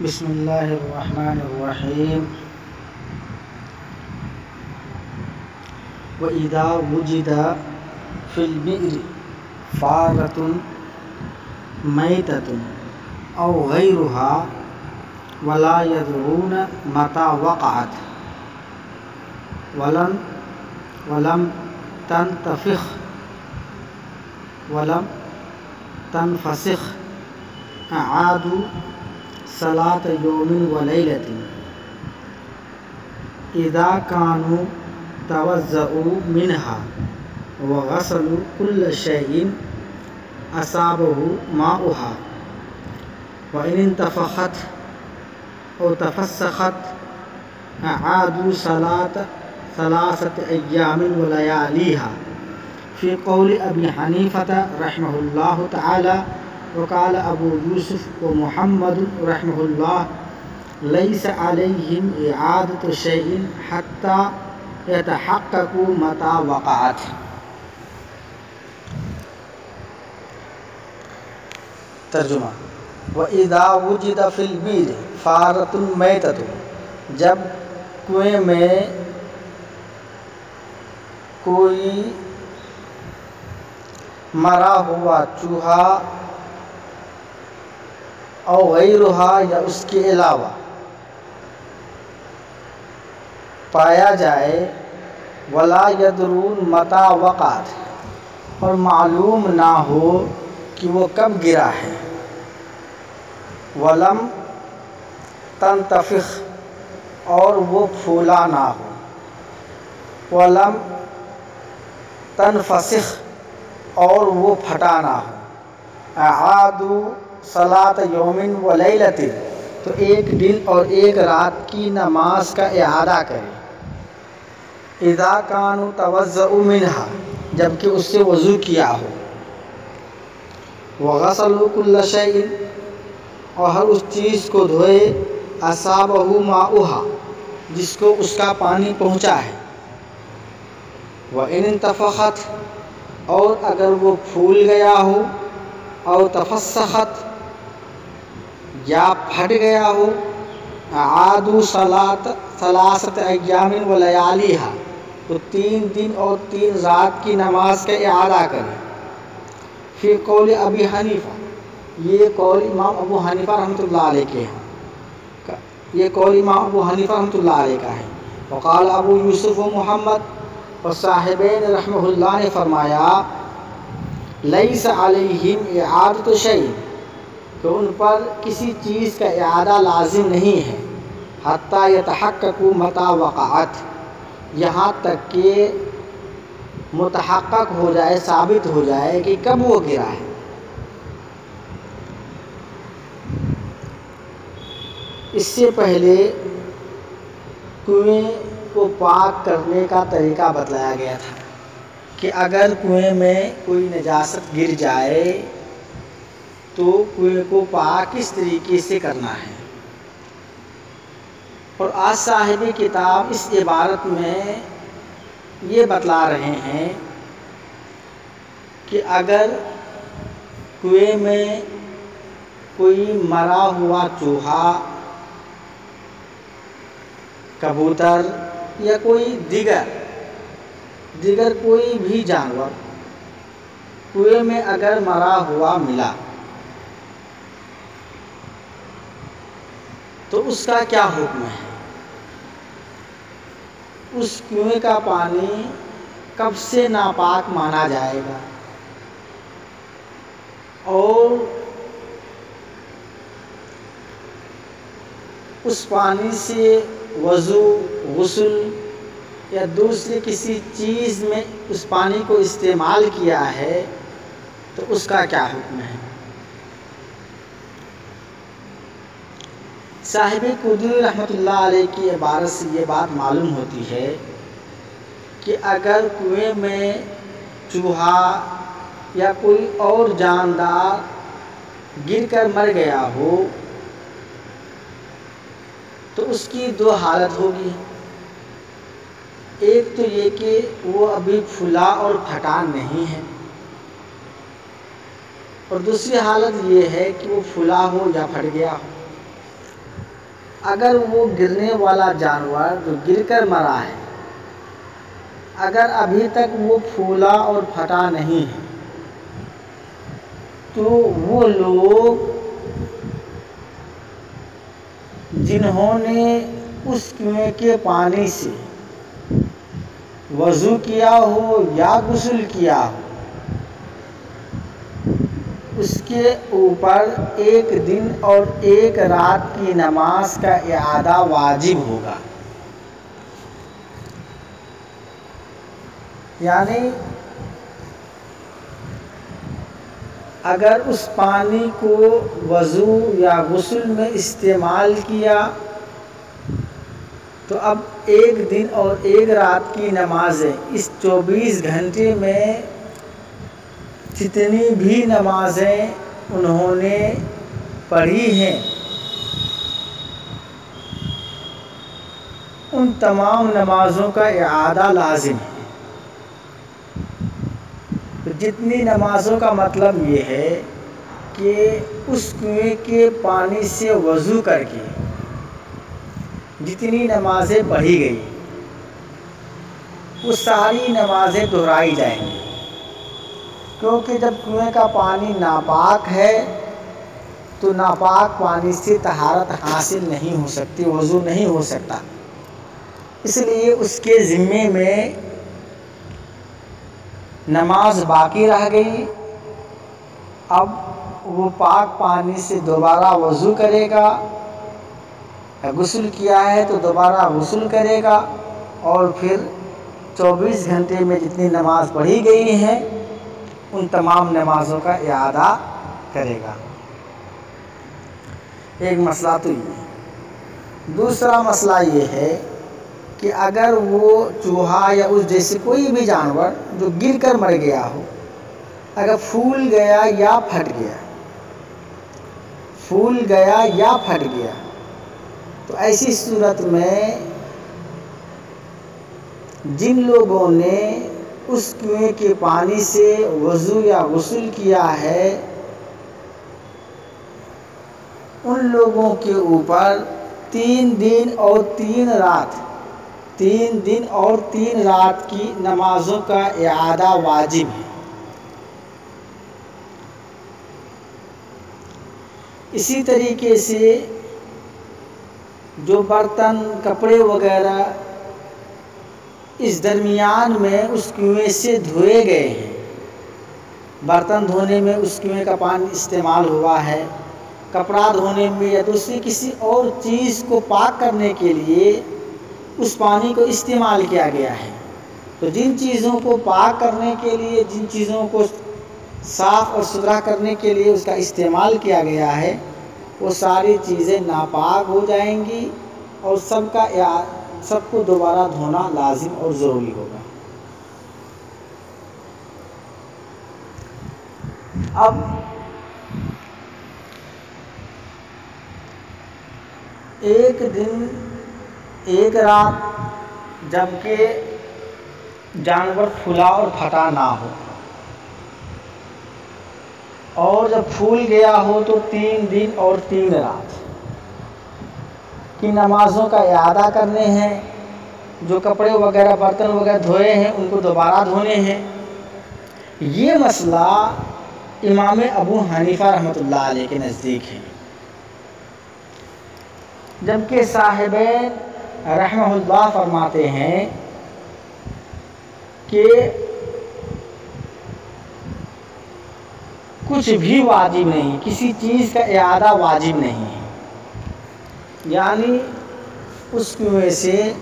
بسم اللہ الرحمن الرحیم وَإِذَا وُجِدَ فِي الْبِئْرِ فَارَةٌ مَيْتَةٌ أَوْ غَيْرُهَا وَلَا يَدْرُونَ مَتَى وَقَعَتْ وَلَمْ تنفسخ أعادوا صلاة يوم وليلة إذا كانوا توضؤوا منها وغسلوا كل شيء أصابه ماؤها وإن انتفخت أو تفسخت أعادوا صلاة 3 أيام ولياليها في قول أبي حنيفة رحمه الله تعالى وقال أبو يوسف ومحمد رحمه الله ليس عليهم إعادة شيء حتى يتحققوا متى وقعت. ترجمہ: وَإِذَا وُجِدَ فِي الْبِئْرِ فَارَةٌ مَيْتَةٌ، جب کنویں میں کوئی مرا ہوا چوہا او غیرہا یا اس کے علاوہ پایا جائے، ولا یدرون متی وقعت، اور معلوم نہ ہو کہ وہ کب گرا ہے، ولم تنتفخ، اور وہ پھولا نہ ہو، ولم تنفسخ، اور وہ پھٹا نہ ہو، اعادوا صلاۃ یوم ولیلۃ، تو ایک دن اور ایک رات کی نماز کا اعادہ کرے، اذا کانوا توضؤوا منها، جبکہ اس سے وضو کیا ہو، وغسلوا کل شیء، اور ہر اس چیز کو دھوئے، اصابہ ماؤها، جس کو اس کا پانی پہنچا ہے، وَإِنْ انْتَفَخَتْ، اور اگر وہ پھول گیا ہو، اور تفسخت، یا پھٹ گیا ہو، اعادوا صلاۃ 3 ایام ولیالیہا، تو 3 دن اور 3 رات کی نماز کا اعادہ کریں، فی قول ابی حنیفہ، یہ قول امام ابو حنیفہ رحمۃ اللہ علیہ کے ہیں، یہ قول امام ابو حنیفہ رحمۃ اللہ علیہ کا ہے، وقال ابو یوسف و محمد، اور صاحبین رحمہ اللہ نے فرمایا، لیس علیہم اعادۃ شیء، کہ ان پر کسی چیز کا اعادہ لازم نہیں ہے، حتی یتحققوا متی وقعت، یہاں تک کہ متحقق ہو جائے، ثابت ہو جائے کہ کب وہ گرا ہے۔ اس سے پہلے کنویں کو پاک کرنے کا طریقہ بتلایا گیا تھا کہ اگر کنویں میں کوئی نجاست گر جائے تو کنویں کو پاک کس طریقے سے کرنا ہے، اور آج صاحب کتاب اس عبارت میں یہ بتلا رہے ہیں کہ اگر کنویں میں کوئی مرا ہوا چوہا، کبوتر یا کوئی دیگر کوئی بھی جانور کنویں میں اگر مرا ہوا ملا تو اس کا کیا حکم ہے، اس کنویں کا پانی کب سے ناپاک مانا جائے گا، اور اس پانی سے وضو، غسل یا دوسری کسی چیز میں اس پانی کو استعمال کیا ہے تو اس کا کیا حکم ہے۔ صاحب قدوری رحمۃ اللہ علیہ کی عبارت سے یہ بات معلوم ہوتی ہے کہ اگر کنویں میں چوہا یا کوئی اور جاندار گر کر مر گیا ہو تو اس کی 2 حالت ہوگی، ایک تو یہ کہ وہ ابھی پھلا اور پھٹا نہیں ہے، اور دوسری حالت یہ ہے کہ وہ پھلا ہو یا پھٹ گیا ہو۔ اگر وہ گرنے والا جانور جو گر کر مرا ہے اگر ابھی تک وہ پھولا اور پھٹا نہیں ہے تو وہ لوگ جنہوں نے اس کنویں کے پانی سے وضو کیا ہو یا غسل کیا ہو اس کے اوپر ایک دن اور ایک رات کی نماز کا اعادہ واجب ہوگا. یعنی اگر اس پانی کو وضو یا غسل میں استعمال کیا تو اب ایک دن اور ایک رات کی نمازیں اس 24 گھنٹے میں جتنی بھی نمازیں انہوں نے پڑھی ہیں ان تمام نمازوں کا اعادہ لازم ہے. تو جتنی نمازوں کا مطلب یہ ہے کہ اس کنویں کے پانی سے وضو کر کے جتنی نمازیں پڑھی گئی وہ ساری نمازیں دہرائی جائیں گی، کیونکہ جب کنویں کا پانی ناپاک ہے تو ناپاک پانی سے طہارت حاصل نہیں ہو سکتی، وضو نہیں ہو سکتا. اس لیے اس کے ذمے میں نماز باقی رہ گئی. اب وہ پاک پانی سے دوبارہ وضو کرے گا، غسل کیا ہے تو دوبارہ غسل کرے گا اور پھر 24 گھنٹے میں جتنی نماز پڑھی گئی ہیں ان تمام نمازوں کا اعادہ کرے گا. ایک مسئلہ تو یہ ہے. دوسرا مسئلہ یہ ہے کہ اگر وہ چوہا یا اس جیسے کوئی بھی جانور جو گر کر مر گیا ہو اگر پھول گیا یا پھٹ گیا تو ایسی صورت میں جن لوگوں نے اس کنویں کے پانی سے وضو یا غسل کیا ہے ان لوگوں کے اوپر 3 دن اور 3 رات کی نمازوں کا اعادہ واجب ہے. اسی طریقے سے جو برتن کپڑے وغیرہ اس درمیان میں اس کنویں سے دھوئے گئے ہیں، برتن دھونے میں اس کنویں کا پانی استعمال ہوا ہے، کپڑا دھونے میں یا دوسری کسی اور چیز کو پاک کرنے کے لیے اس پانی کو استعمال کیا گیا ہے، تو جن چیزوں کو پاک کرنے کے لیے جن چیزوں کو صاف اور ستھرا کرنے کے لیے اس کا استعمال کیا گیا ہے وہ ساری چیزیں ناپاک ہو جائیں گی اور سب کو دوبارہ دھونا لازم اور ضروری ہوگا. اب ایک دن ایک رات جبکہ جانور پھولا اور پھٹا نہ ہو اور جب پھول گیا ہو تو 3 دن اور 3 رات کی نمازوں کا اعادہ کرنے ہیں. جو کپڑے وغیرہ برتن وغیرہ دھوئے ہیں ان کو دوبارہ دھونے ہیں. یہ مسئلہ امام ابو حنیفہ رحمۃ اللہ علیہ کے نزدیک ہے، جبکہ صاحبین رحمہ اللہ فرماتے ہیں کہ کچھ بھی واجب نہیں، کسی چیز کا اعادہ واجب نہیں ہے. یعنی اس کنویں سے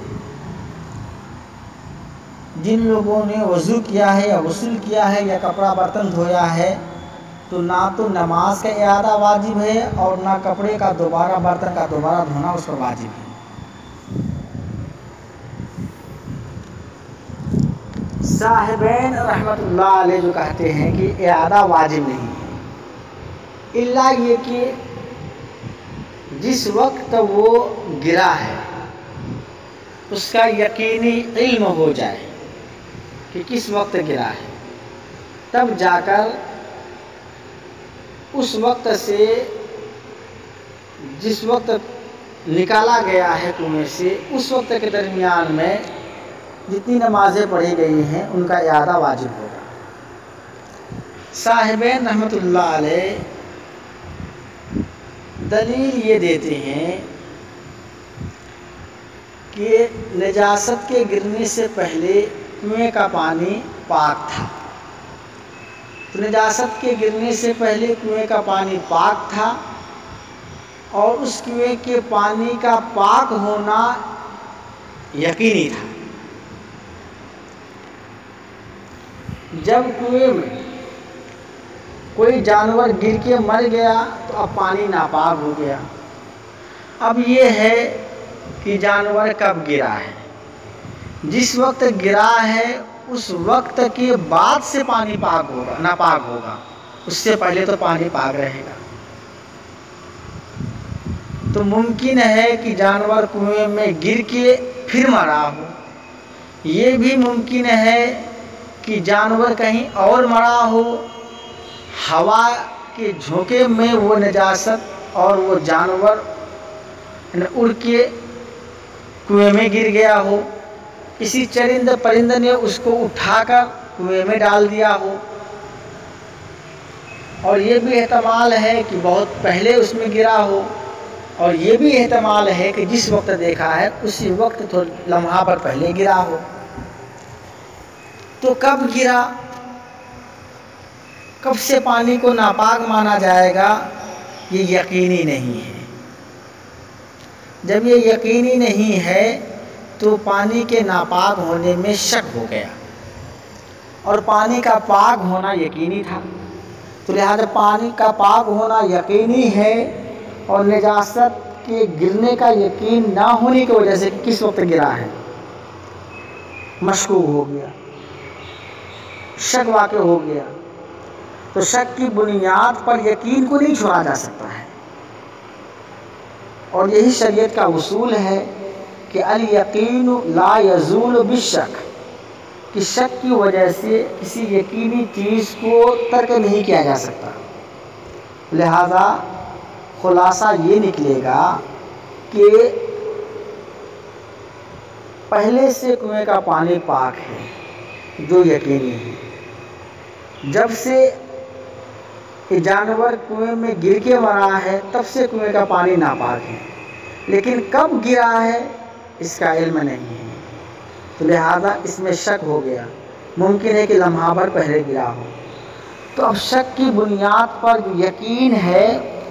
جن لوگوں نے وضو کیا ہے یا غسل کیا ہے یا کپڑا برتن دھویا ہے تو نہ تو نماز کا اعادہ واجب ہے اور نہ کپڑے کا دوبارہ برتن کا دوبارہ دھونا اس پر واجب ہے. صاحبین رحمۃ اللہ علیہ جو کہتے ہیں کہ اعادہ واجب نہیں ہے، الا یہ کہ جس وقت وہ گرا ہے اس کا یقینی علم ہو جائے کہ کس وقت گرا ہے، تب جا کر اس وقت سے جس وقت نکالا گیا ہے کنویں سے، اس وقت کے درمیان میں جتنی نمازیں پڑھی گئی ہیں ان کا اعادہ واجب ہوگا۔ صاحبین رحمۃ اللہ علیہ دلیل یہ دیتے ہیں کہ نجاست کے گرنے سے پہلے کنویں کا پانی پاک تھا، تو نجاست کے گرنے سے پہلے کنویں کا پانی پاک تھا، اور اس کنویں کے پانی کا پاک ہونا یقینی تھا۔ جب کنویں میں کوئی جانور گر کے مر گیا تو اب پانی ناپاک ہو گیا۔ اب یہ ہے کہ جانور کب گرا ہے، جس وقت گرا ہے اس وقت کے بعد سے پانی پاک ہوگا، ناپاک ہوگا، اس سے پہلے تو پانی پاک رہے گا۔ تو ممکن ہے کہ جانور کنویں میں گر کے پھر مرا ہو، یہ بھی ممکن ہے کہ جانور کہیں اور مرا ہو، ہوا کے جھونکے میں وہ نجاست اور وہ جانور اڑ کے کنویں میں گر گیا ہو، کسی چرند پرند نے اس کو اٹھا کر کنویں میں ڈال دیا ہو، اور یہ بھی احتمال ہے کہ بہت پہلے اس میں گرا ہو، اور یہ بھی احتمال ہے کہ جس وقت دیکھا ہے اسی وقت تو لمحہ پر پہلے گرا ہو۔ تو کب گرا، کب سے پانی کو ناپاک مانا جائے گا، یہ یقینی نہیں ہے۔ جب یہ یقینی نہیں ہے تو پانی کے ناپاک ہونے میں شک ہو گیا، اور پانی کا پاک ہونا یقینی تھا، تو لہذا پانی کا پاک ہونا یقینی ہے، اور نجاست کے گرنے کا یقین نہ ہونے کی وجہ سے کس وقت گرا ہے مشکوک ہو گیا، شک واقع ہو گیا، تو شک کی بنیاد پر یقین کو نہیں چھوڑا جا سکتا ہے۔ اور یہی شریعت کا اصول ہے کہ الیقین لا یزول بالشک، کہ شک کی وجہ سے کسی یقینی چیز کو ترک نہیں کیا جا سکتا۔ لہذا خلاصہ یہ نکلے گا کہ پہلے سے کنویں کا پانی پاک ہے جو یقینی ہے، جب سے جانور کنویں میں گر کے مرا ہے تب سے کنویں کا پانی ناپاک ہے، لیکن کب گرا ہے اس کا علم نہیں ہے، تو لہذا اس میں شک ہو گیا، ممکن ہے کہ لمحہ بھر پہلے گرا ہو۔ تو اب شک کی بنیاد پر جو یقین ہے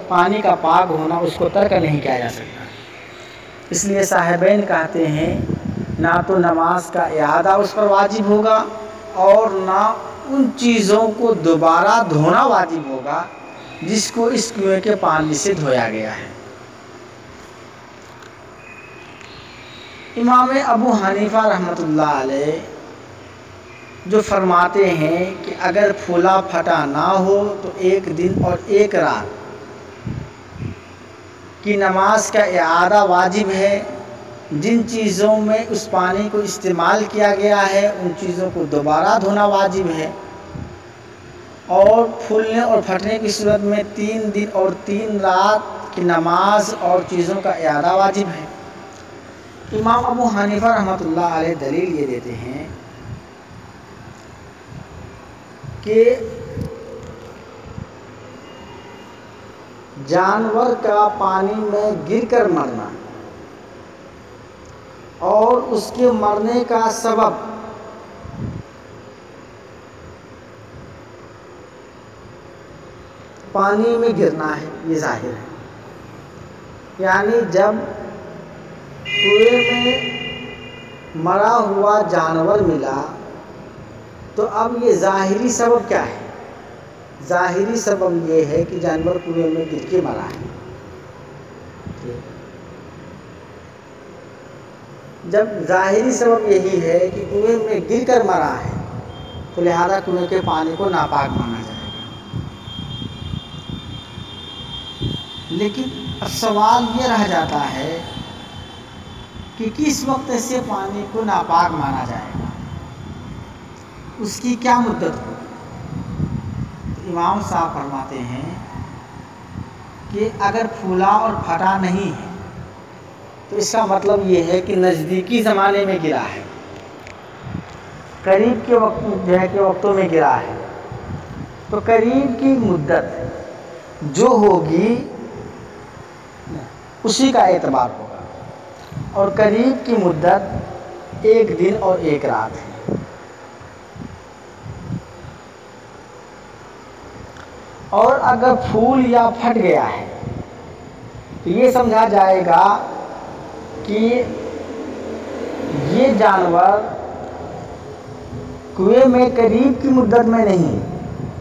پانی کا پاک ہونا، اس کو ترک نہیں کیا جا سکتا۔ اس لیے صاحبین کہتے ہیں نہ تو نماز کا اعادہ اس پر واجب ہوگا، اور نہ ان چیزوں کو دوبارہ دھونا واجب ہوگا جس کو اس کنویں کے پانی سے دھویا گیا ہے۔ امام ابو حنیفہ رحمۃ اللہ علیہ جو فرماتے ہیں کہ اگر پھولا پھٹا نہ ہو تو 1 دن اور 1 رات کی نماز کا اعادہ واجب ہے، جن چیزوں میں اس پانی کو استعمال کیا گیا ہے ان چیزوں کو دوبارہ دھونا واجب ہے، اور پھولنے اور پھٹنے کی صورت میں 3 دن اور 3 رات کی نماز اور چیزوں کا اعادہ واجب ہے۔ امام ابو حنیفہ رحمۃ اللہ علیہ دلیل یہ دیتے ہیں کہ جانور کا پانی میں گر کر مرنا اور اس کے مرنے کا سبب پانی میں گرنا ہے، یہ ظاہر ہے۔ یعنی جب کنویں میں مرا ہوا جانور ملا تو اب یہ ظاہری سبب کیا ہے؟ ظاہری سبب یہ ہے کہ جانور کنویں میں گر کے مرا ہے۔ جب ظاہری سبب یہی ہے کہ کنویں میں گر کر مرا ہے تو لہذا کنویں کے پانی کو ناپاک مانا جائے گا۔ لیکن اب سوال یہ رہ جاتا ہے کہ کس وقت سے پانی کو ناپاک مانا جائے گا، اس کی کیا مدت ہو؟ تو امام صاحب فرماتے ہیں کہ اگر پھولا اور پھٹا نہیں ہے تو اس کا مطلب یہ ہے کہ نزدیکی زمانے میں گرا ہے، قریب کے وقت جو ہے کہ وقتوں میں گرا ہے، تو قریب کی مدت جو ہوگی اسی کا اعتبار ہوگا، اور قریب کی مدت ایک دن اور ایک رات ہے۔ اور اگر پھول یا پھٹ گیا ہے تو یہ سمجھا جائے گا کہ یہ جانور کنویں میں قریب کی مدت میں نہیں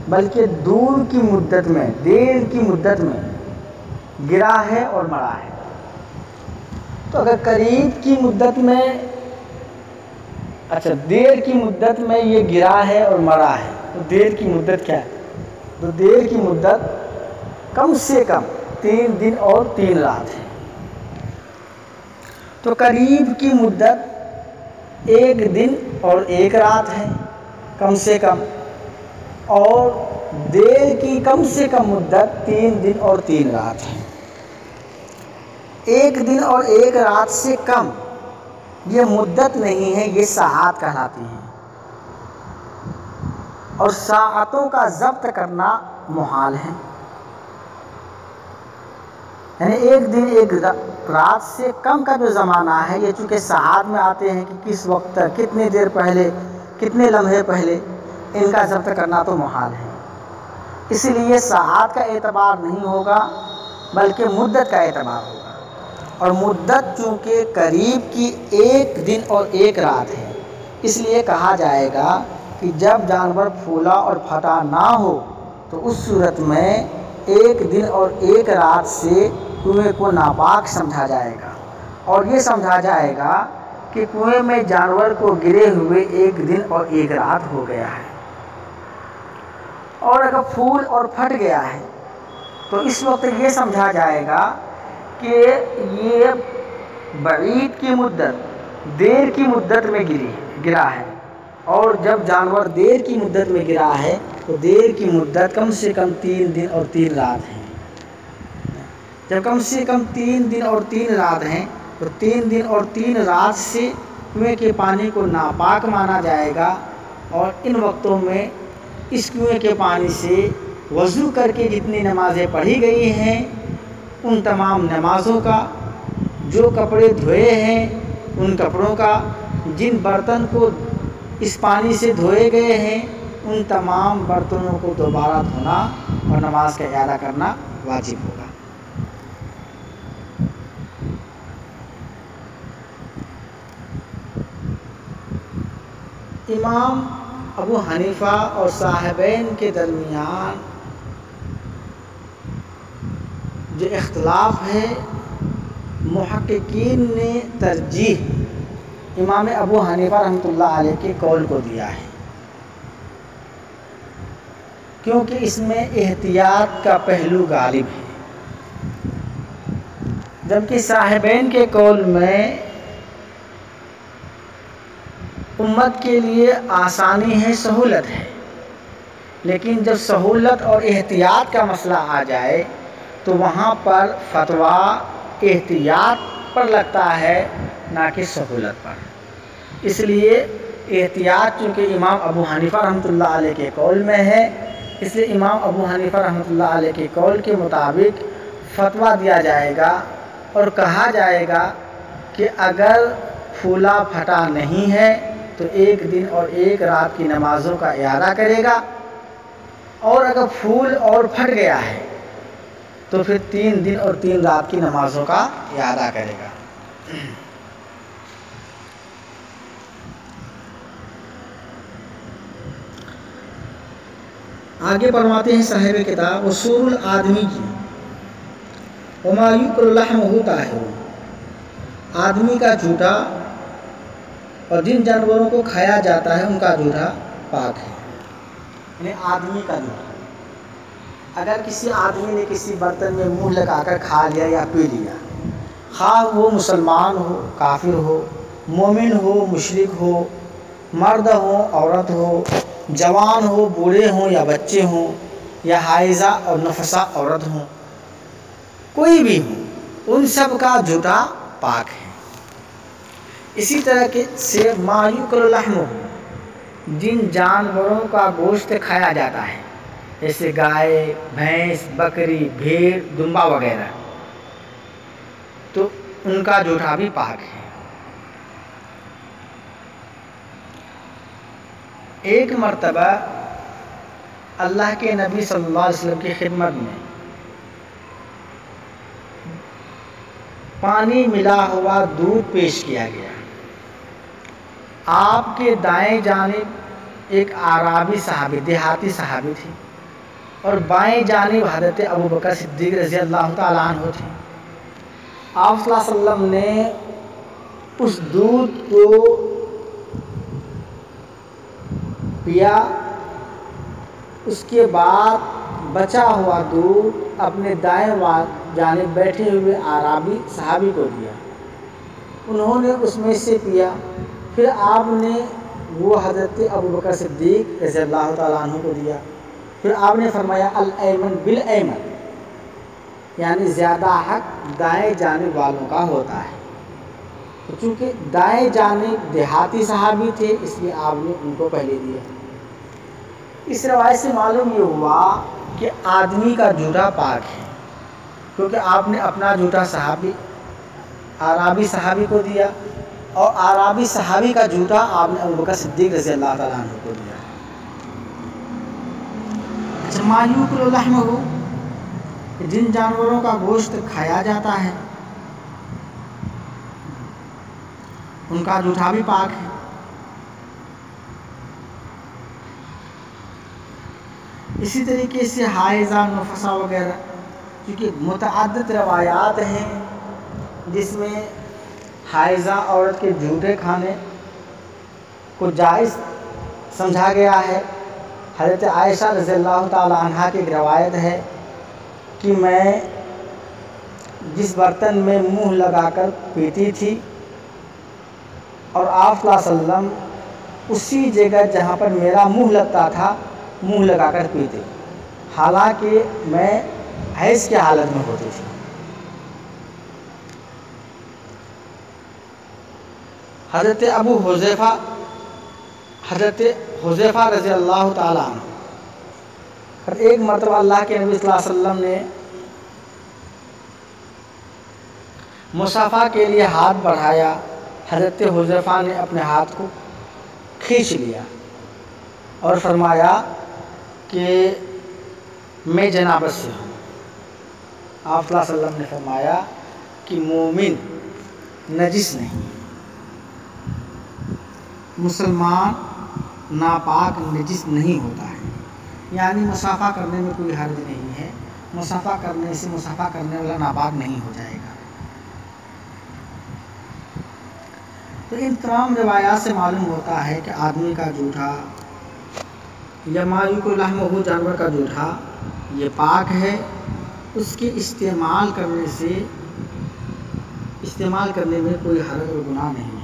بلکہ دور کی مدت میں، دیر کی مدت میں گرا ہے اور مرا ہے۔ تو اگر قریب کی مدت میں دیر کی مدت میں یہ گرا ہے اور مرا ہے، تو دیر کی مدت کیا ہے؟ تو دیر کی مدت کم سے کم 3 دن اور 3 رات ہے۔ تو قریب کی مدت 1 دن اور 1 رات ہے کم سے کم، اور دیر کی کم سے کم مدت 3 دن اور 3 رات ہے۔ 1 دن اور 1 رات سے کم یہ مدت نہیں ہے، یہ ساعات کہلاتی ہیں، اور ساعتوں کا ضبط کرنا محال ہے۔ یعنی 1 دن 1 رات سے کم کا جو زمانہ ہے، یہ چونکہ ساعات میں آتے ہیں کہ کس وقت تک، کتنی دیر پہلے، کتنے لمحے پہلے، ان کا ضبط کرنا تو محال ہے۔ اس لیے ساعات کا اعتبار نہیں ہوگا بلکہ مدت کا اعتبار ہوگا، اور مدت چونکہ قریب کی 1 دن اور 1 رات ہے، اس لیے کہا جائے گا کہ جب جانور پھولا اور پھٹا نہ ہو تو اس صورت میں 1 دن اور 1 رات سے کنویں کو ناپاک سمجھا جائے گا، اور یہ سمجھا جائے گا کہ کنویں میں جانور کو گرے ہوئے 1 دن اور 1 رات ہو گیا ہے۔ اور اگر پھول اور پھٹ گیا ہے تو اس وقت یہ سمجھا جائے گا کہ یہ بعید کی مدت، دیر کی مدت میں گرا ہے، اور جب جانور دیر کی مدت میں گرا ہے تو دیر کی مدت کم سے کم 3 دن اور 3 رات ہے۔ جب کم سے کم 3 دن اور 3 رات ہیں تو 3 دن اور 3 رات سے کنویں کے پانی کو ناپاک مانا جائے گا، اور ان وقتوں میں اس کنویں کے پانی سے وضو کر کے جتنی نمازیں پڑھی گئی ہیں ان تمام نمازوں کا، جو کپڑے دھوئے ہیں ان کپڑوں کا، جن برتن کو اس پانی سے دھوئے گئے ہیں ان تمام برتنوں کو دوبارہ دھونا اور نماز کا اعادہ کرنا واجب ہوگا۔ امام ابو حنیفہ اور صاحبین کے درمیان جو اختلاف ہے، محققین نے ترجیح امام ابو حنیفہ رحمۃ اللہ علیہ کے قول کو دیا ہے، کیونکہ اس میں احتیاط کا پہلو غالب ہے، جبکہ صاحبین کے قول میں امت کے لیے آسانی ہے، سہولت ہے، لیکن جب سہولت اور احتیاط کا مسئلہ آ جائے تو وہاں پر فتویٰ احتیاط پر لگتا ہے نہ کہ سہولت پر۔ اس لیے احتیاط چونکہ امام ابو حنیفہ رحمۃ اللہ علیہ کے قول میں ہے، اس لیے امام ابو حنیفہ رحمۃ اللہ علیہ کے قول کے مطابق فتویٰ دیا جائے گا، اور کہا جائے گا کہ اگر پھولا پھٹا نہیں ہے تو 1 دن اور 1 رات کی نمازوں کا اعادہ کرے گا، اور اگر پھول اور پھٹ گیا ہے تو پھر 3 دن اور 3 رات کی نمازوں کا اعادہ کرے گا۔ آگے فرماتے ہیں صاحب کتاب، اصول الآدمی کی وما یؤکل لحمہ طاہر، آدمی کا جھوٹا اور جن جانوروں کو کھایا جاتا ہے ان کا جھوٹا پاک ہے۔ یعنی آدمی کا جھوٹا، اگر کسی آدمی نے کسی برتن میں منہ لگا کر کھا لیا یا پی لیا، خواہ وہ مسلمان ہو، کافر ہو، مومن ہو، مشرک ہو، مرد ہو، عورت ہو، جوان ہو، بوڑھے ہوں یا بچے ہوں، یا حائضہ اور نفسا عورت ہوں، کوئی بھی ہو، ان سب کا جھوٹا پاک ہے۔ اسی طرح کے سے ما یؤکل لحمہ، جن جانوروں کا گوشت کھایا جاتا ہے جیسے گائے، بھینس، بکری، بھیڑ، دمبا وغیرہ، تو ان کا جوٹھا بھی پاک ہے۔ ایک مرتبہ اللہ کے نبی صلی اللہ علیہ وسلم کی خدمت میں پانی ملا ہوا دودھ پیش کیا گیا۔ آپ کے دائیں جانب ایک اعرابی صحابی، دیہاتی صحابی تھے، اور بائیں جانب حضرت ابوبکر صدیق رضی اللہ تعالیٰ عنہ تھے۔ آپ صلی اللہ علیہ وسلم نے اس دودھ کو پیا، اس کے بعد بچا ہوا دودھ اپنے دائیں جانب بیٹھے ہوئے اعرابی صحابی کو دیا۔ انہوں نے اس میں سے پیا، پھر آپ نے وہ حضرت ابوبکر صدیق رضی اللہ تعالیٰ عنہ کو دیا۔ پھر آپ نے فرمایا الایمن بالایمن، یعنی زیادہ حق دائیں جانب والوں کا ہوتا ہے۔ چونکہ دائیں جانب دیہاتی صحابی تھے، اس لیے آپ نے ان کو پہلے دیا۔ اس روایت سے معلوم یہ ہوا کہ آدمی کا جوٹا پاک ہے، کیونکہ آپ نے اپنا جوٹا صحابی اعرابی صحابی کو دیا، اور اعرابی صحابی کا جوٹا آپ نے ابوبکر صدیق رضی اللہ تعالیٰ عنہ کو دیا۔ اچھا، ما یؤکل لحمہ، جن جانوروں کا گوشت کھایا جاتا ہے ان کا جوٹا بھی پاک ہے۔ اسی طریقے سے حائضہ، نفسا وغیرہ، کیونکہ متعدد روایات ہیں جس میں حائضہ عورت کے جوتے کھانے کو جائز سمجھا گیا ہے۔ حضرت عائشہ رضی اللہ تعالی عنہا کی ایک روایت ہے کہ میں جس برتن میں منہ لگا کر پیتی تھی، اور آپ صلی اللہ علیہ وسلم اسی جگہ جہاں پر میرا منہ لگتا تھا منہ لگا کر پیتے، حالانکہ میں حیض کی حالت میں ہوتی تھی۔ حضرت حذیفہ رضی اللہ تعالیٰ عنہ، اور ایک مرتبہ اللہ کے نبی صلی اللہ علیہ وسلم نے مصافحہ کے لیے ہاتھ بڑھایا، حضرت حذیفہ نے اپنے ہاتھ کو کھینچ لیا اور فرمایا کہ میں جنابت سے ہوں۔ آپ صلی اللہ علیہ وسلم نے فرمایا کہ مومن نجس نہیں، مسلمان ناپاک نجس نہیں ہوتا ہے، یعنی مصافحہ کرنے میں کوئی حرج نہیں ہے، مصافحہ کرنے سے مصافحہ کرنے والا ناپاک نہیں ہو جائے گا۔ تو ان تمام روایات سے معلوم ہوتا ہے کہ آدمی کا جوٹا یا ما یؤکل لحمہ، جانور کا جوٹا، یہ پاک ہے، اس کے استعمال کرنے میں کوئی حرج و گناہ نہیں۔